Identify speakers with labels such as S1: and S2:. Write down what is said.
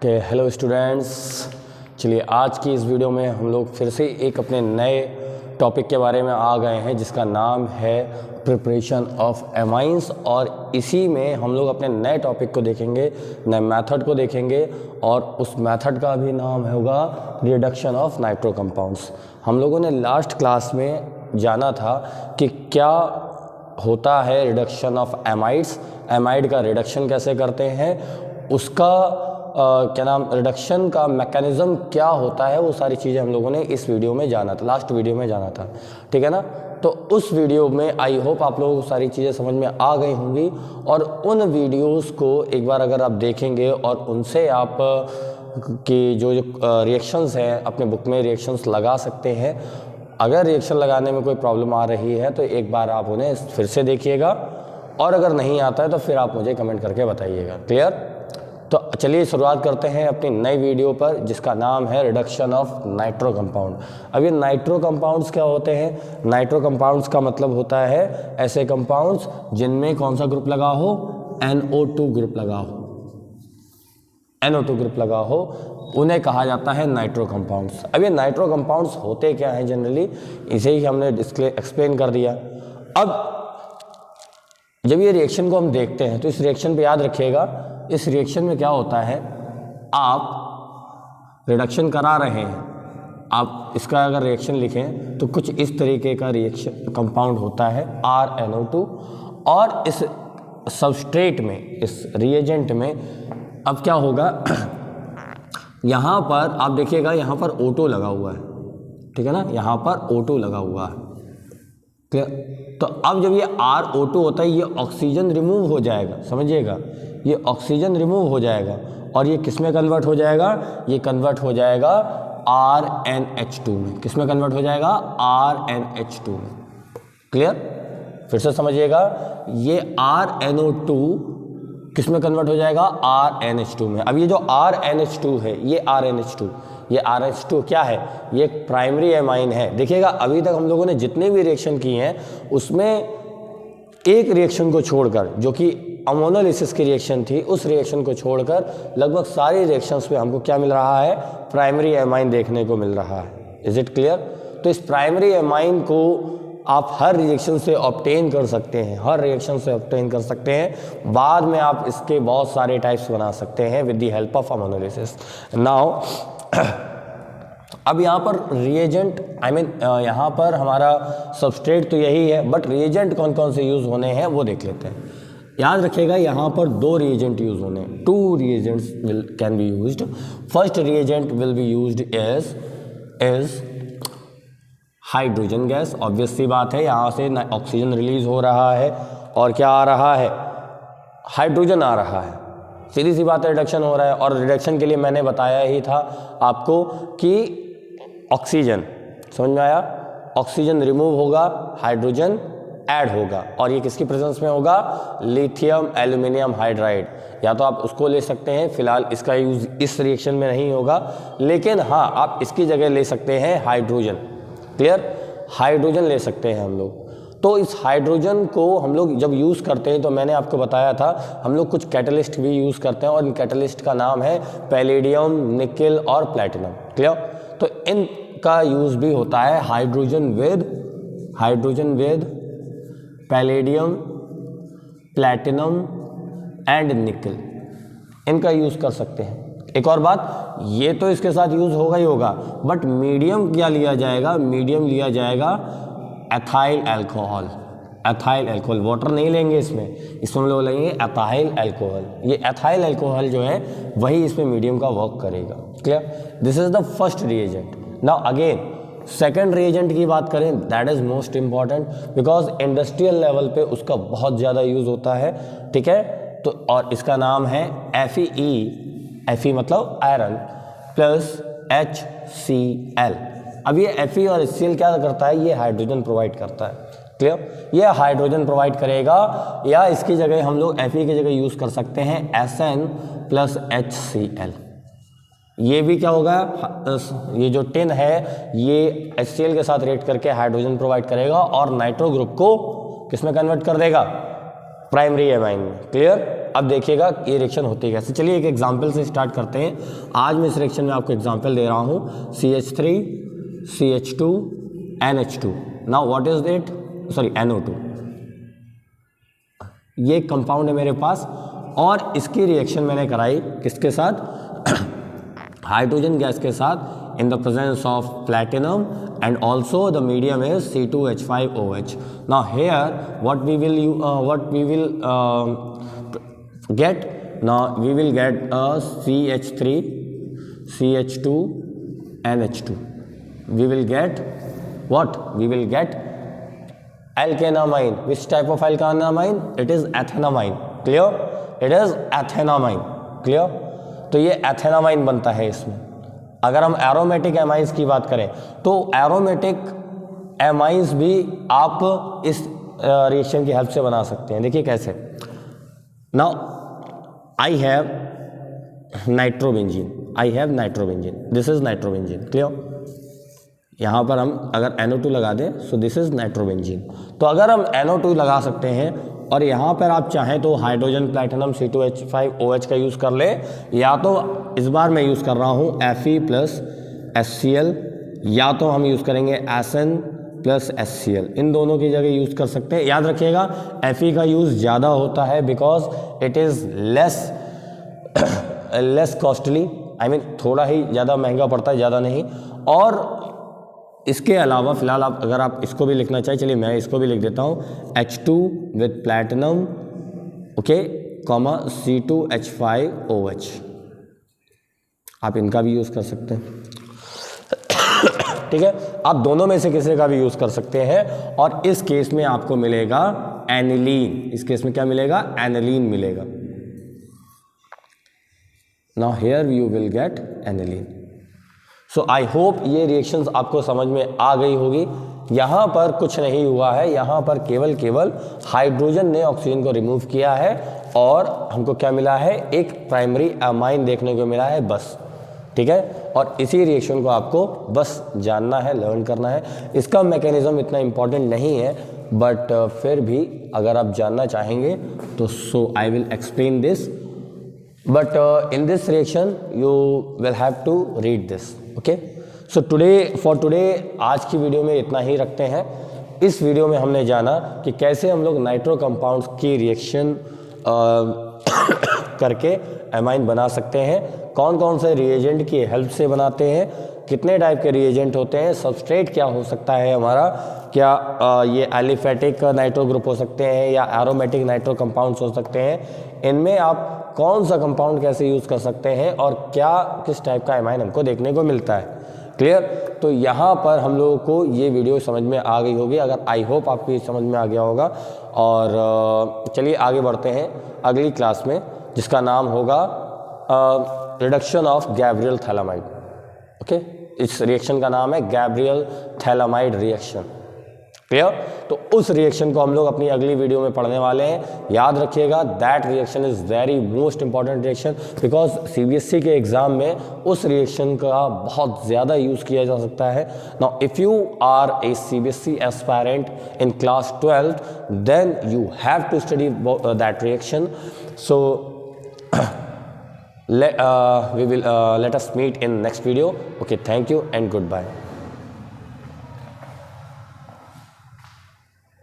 S1: Okay, hello students. चलिए आज की इस वीडियो में हम लोग फिर से एक अपने नए टॉपिक के बारे में आ गए हैं जिसका नाम है प्रिपरेशन ऑफ एमाइंस। और इसी में हम लोग अपने नए टॉपिक को देखेंगे, नए मेथड को देखेंगे और उस मेथड का भी नाम होगा रिडक्शन ऑफ नाइट्रो कंपाउंड्स। हम लोगों ने लास्ट क्लास में जाना था कि क्या होता है रिडक्शन ऑफ एमाइड्स, एमाइड का रिडक्शन कैसे करते हैं, उसका क्या नाम रिडक्शन का मैकेनिज्म क्या होता है, वो सारी चीज़ें हम लोगों ने इस वीडियो में जाना था, लास्ट वीडियो में जाना था, ठीक है ना। तो उस वीडियो में आई होप आप लोगों को सारी चीज़ें समझ में आ गई होंगी और उन वीडियोस को एक बार अगर आप देखेंगे और उनसे आप कि जो रिएक्शंस हैं अपने बुक में रिएक्शंस लगा सकते हैं। अगर रिएक्शन लगाने में कोई प्रॉब्लम आ रही है तो एक बार आप उन्हें फिर से देखिएगा और अगर नहीं आता है तो फिर आप मुझे कमेंट करके बताइएगा। क्लियर? तो चलिए शुरुआत करते हैं अपनी नई वीडियो पर जिसका नाम है रिडक्शन ऑफ नाइट्रो कंपाउंड। अब ये नाइट्रो कंपाउंड्स क्या होते हैं? नाइट्रो कंपाउंड्स का मतलब होता है ऐसे कंपाउंड्स जिनमें कौन सा ग्रुप लगा हो? NO2 ग्रुप लगा हो। NO2 ग्रुप लगा हो उन्हें कहा जाता है नाइट्रो कंपाउंड्स। अब ये नाइट्रो कंपाउंड्स होते क्या हैं जनरली, इसे ही हमने एक्सप्लेन कर दिया। अब जब ये रिएक्शन को हम देखते हैं तो इस रिएक्शन पे याद रखिएगा, इस रिएक्शन में क्या होता है, आप रिडक्शन करा रहे हैं, आप इसका अगर रिएक्शन लिखें तो कुछ इस तरीके का रिएक्शन कंपाउंड होता है RNO2 और इस सबस्ट्रेट में, इस रिएजेंट में अब क्या होगा यहाँ पर आप देखिएगा, यहाँ पर O2 लगा हुआ है, ठीक है ना, यहाँ पर O2 लगा हुआ है। तो अब जब ये RO2 होता है ये ऑक्सीजन रिमूव हो जाएगा, समझिएगा, ये ऑक्सीजन रिमूव हो जाएगा और ये किस में कन्वर्ट हो जाएगा? ये कन्वर्ट हो जाएगा RNH2 में। किस में कन्वर्ट हो जाएगा? RNH2 में। क्लियर? फिर से समझिएगा, ये RNO2 किस में कन्वर्ट हो जाएगा? RNH2 में। अब ये जो RNH2 है, ये RNH2 क्या है? ये एक प्राइमरी एमाइन है। देखिएगा अभी तक हम लोगों ने जितने भी रिएक्शन किए हैं उसमें एक रिएक्शन को छोड़कर, जो कि अमोनोलिसिस की रिएक्शन थी, उस रिएक्शन को छोड़कर लगभग सारी रिएक्शंस में हमको क्या मिल रहा है? प्राइमरी एमाइन देखने को मिल रहा है। Is it clear? तो इस प्राइमरी एमाइन को आप हर रिएक्शन से ऑब्टेन कर सकते हैं, हर रिएक्शन से ऑब्टेन कर सकते हैं। बाद में आप इसके बहुत सारे टाइप्स बना सकते हैं with the help of ammonolysis. Now अब यहाँ पर रिएजेंट यहाँ पर हमारा सबस्ट्रेट तो यही है, बट रिएजेंट कौन कौन से यूज़ होने हैं वो देख लेते हैं। याद रखिएगा यहाँ पर दो रिएजेंट यूज़ होने हैं, 2 reagents can be used. First reagent will be used is hydrogen gas. Obvious सी बात है, यहाँ से ऑक्सीजन रिलीज हो रहा है और क्या आ रहा है? हाइड्रोजन आ रहा है। सीधी सी बात है, रिडक्शन हो रहा है। और रिडक्शन के लिए मैंने बताया ही था आपको कि ऑक्सीजन, समझ में आया, ऑक्सीजन रिमूव होगा, हाइड्रोजन ऐड होगा और ये किसकी प्रेजेंस में होगा? Lithium aluminium hydride. या तो आप उसको ले सकते हैं, फिलहाल इसका यूज इस रिएक्शन में नहीं होगा, लेकिन हाँ आप इसकी जगह ले सकते हैं हाइड्रोजन। क्लियर? हाइड्रोजन ले सकते हैं हम लोग। तो इस हाइड्रोजन को हम लोग जब यूज़ करते हैं तो मैंने आपको बताया था हम लोग कुछ कैटलिस्ट भी यूज़ करते हैं और इन कैटलिस्ट का नाम है पैलेडियम, निकेल और प्लैटिनम। क्लियर? तो इनका यूज़ भी होता है hydrogen with palladium, platinum and nickel, इनका यूज़ कर सकते हैं। एक और बात, ये तो इसके साथ यूज़ होगा ही होगा, बट मीडियम क्या लिया जाएगा? मीडियम लिया जाएगा एथाइल अल्कोहल। वाटर नहीं लेंगे इसमें हम लोग लेंगे एथाइल अल्कोहल। ये एथाइल अल्कोहल जो है वही इसमें मीडियम का वर्क करेगा। Clear? This is the first reagent. Now again second reagent की बात करें, that is most important because industrial level पे उसका बहुत ज़्यादा यूज़ होता है, ठीक है। तो और इसका नाम है Fe मतलब आयरन प्लस HCl। अब ये Fe और HCl क्या करता है? ये हाइड्रोजन प्रोवाइड करता है। क्लियर? ये हाइड्रोजन प्रोवाइड करेगा, या इसकी जगह हम लोग Fe की जगह यूज़ कर सकते हैं Sn प्लस HCl। ये भी क्या होगा? ये जो टिन है ये HCl के साथ रिएक्ट करके हाइड्रोजन प्रोवाइड करेगा और नाइट्रो ग्रुप को किस में कन्वर्ट कर देगा? प्राइमरी एमाइन में। क्लियर? अब देखिएगा ये रिएक्शन होती है कैसे। चलिए एक एग्जांपल से स्टार्ट करते हैं। आज मैं इस रिएक्शन में आपको एग्जांपल दे रहा हूँ CH3 CH2 NH2। Now what is it? Sorry NO2। ये कंपाउंड है मेरे पास और इसकी रिएक्शन मैंने कराई किसके साथ? हाइड्रोजन गैस के साथ in the presence of platinum and also the medium is C2H5OH. Now here what we will get? Now we will get a CH3 CH2 NH2. We will get what? We will get alkanamine. Which type of alkanamine? It is ethanamine. Clear? It is ethanamine. Clear? तो ये एथेनामाइन बनता है इसमें। अगर हम aromatic amines की बात करें तो एरोमेटिक एमाइंस भी आप इस रिएक्शन की हेल्प से बना सकते हैं। देखिए कैसे। Now I have nitrobenzene, this is nitrobenzene. Clear? यहाँ पर हम अगर NO2 लगा दें सो दिस इज नाइट्रोबेंजीन। तो अगर हम NO2 लगा सकते हैं और यहाँ पर आप चाहें तो हाइड्रोजन प्लैटिनम C2H5OH का यूज़ कर ले, या तो इस बार मैं यूज़ कर रहा हूँ Fe+HCl, या तो हम यूज़ करेंगे SN+HCl। इन दोनों की जगह यूज़ कर सकते हैं। याद रखिएगा Fe का यूज़ ज़्यादा होता है because it is less costly, I mean थोड़ा ही ज़्यादा महंगा पड़ता है, ज़्यादा नहीं। और इसके अलावा फिलहाल आप अगर आप इसको भी लिखना चाहें, चलिए मैं इसको भी लिख देता हूँ H2 with platinum, okay, comma C2H5OH। आप इनका भी यूज़ कर सकते हैं। ठीक है, आप दोनों में से किसी का भी यूज़ कर सकते हैं और इस केस में आपको मिलेगा एनिलीन। इस केस में क्या मिलेगा? एनिलीन मिलेगा। Now here you will get aniline. So I hope ये रिएक्शंस आपको समझ में आ गई होगी। यहाँ पर कुछ नहीं हुआ है, यहाँ पर केवल हाइड्रोजन ने ऑक्सीजन को रिमूव किया है और हमको क्या मिला है? एक प्राइमरी अमाइन देखने को मिला है, बस। ठीक है, और इसी रिएक्शन को आपको बस जानना है, लर्न करना है। इसका मैकेनिज्म इतना इम्पॉर्टेंट नहीं है, बट फिर भी अगर आप जानना चाहेंगे तो so I will explain this, but in this reaction you will have to read this. Okay, so for today आज की वीडियो में इतना ही रखते हैं। इस वीडियो में हमने जाना कि कैसे हम लोग नाइट्रो कंपाउंड्स की रिएक्शन करके एमाइन बना सकते हैं, कौन कौन से रिएजेंट की हेल्प से बनाते हैं, कितने टाइप के रिएजेंट होते हैं, सबस्ट्रेट क्या हो सकता है हमारा, क्या ये एलिफेटिक नाइट्रो ग्रुप हो सकते हैं या एरोमेटिक नाइट्रो कंपाउंड्स हो सकते हैं, इनमें आप कौन सा कंपाउंड कैसे यूज़ कर सकते हैं और क्या किस टाइप का एमाइन हमको देखने को मिलता है। क्लियर? तो यहाँ पर हम लोगों को ये वीडियो समझ में आ गई होगी, अगर आई होप आपको ये समझ में आ गया होगा। और चलिए आगे बढ़ते हैं अगली क्लास में, जिसका नाम होगा reduction of Gabriel phthalimide. Okay, इस रिएक्शन का नाम है गैब्रियल थैलामाइड रिएक्शन। क्लियर? तो उस रिएक्शन को हम लोग अपनी अगली वीडियो में पढ़ने वाले हैं। याद रखिएगा that reaction is very most important reaction, because CBSE के एग्जाम में उस रिएक्शन का बहुत ज़्यादा यूज़ किया जा सकता है। Now if you are a CBSE aspirant in class 12th, then you have to study that reaction. So let us meet in next video. Okay, thank you and goodbye.